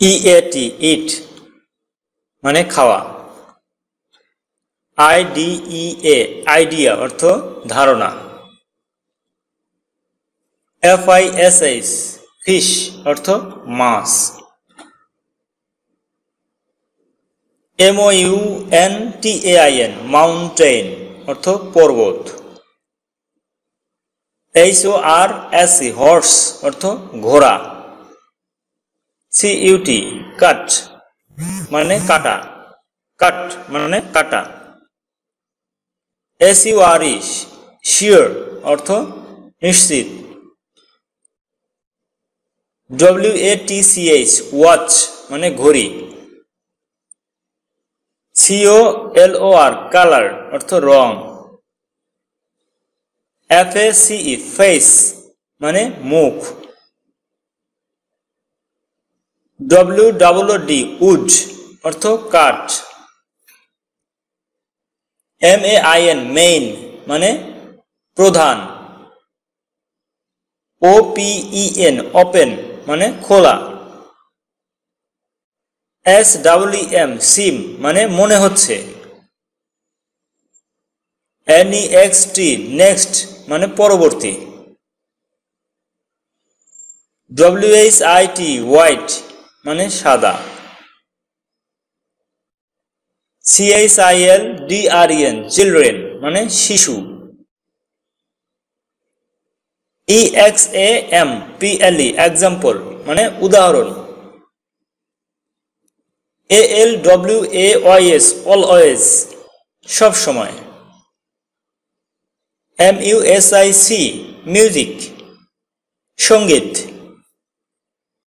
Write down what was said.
EAT ইট মানে খাওয়া। IDEA idea অর্থ ধারণা। FISH ফিশ অর্থ মাছ। MOUNTAIN মাউন্টেন অর্থ পর্বত। HORSE হর্স অর্থ ঘোড়া। CUT কাট মানে কাটা, কাট মানে কাটা। SURE শিওর অর্থ নিশ্চিত। WATCH ওয়াচ মানে ঘড়ি। COLOR কালার অর্থ রং। FACE ফেস মানে মুখ। WOOD উড অর্থ কাঠ। MAIN মেইন মানে প্রধান। OPEN ওপেন মানে খোলা। SWM সিম মানে মনে হচ্ছে। NEXT নেক্সট মানে পরবর্তী। WHIT হোয়াইট মানে সাদা। CHILDREN চিলড্রেন মানে শিশু। EXAMPLE এক্সাম্পল মানে উদাহরণ। ALWAYS অলওয়েজ সব সময়। MUSIC মিউজিক সঙ্গীত।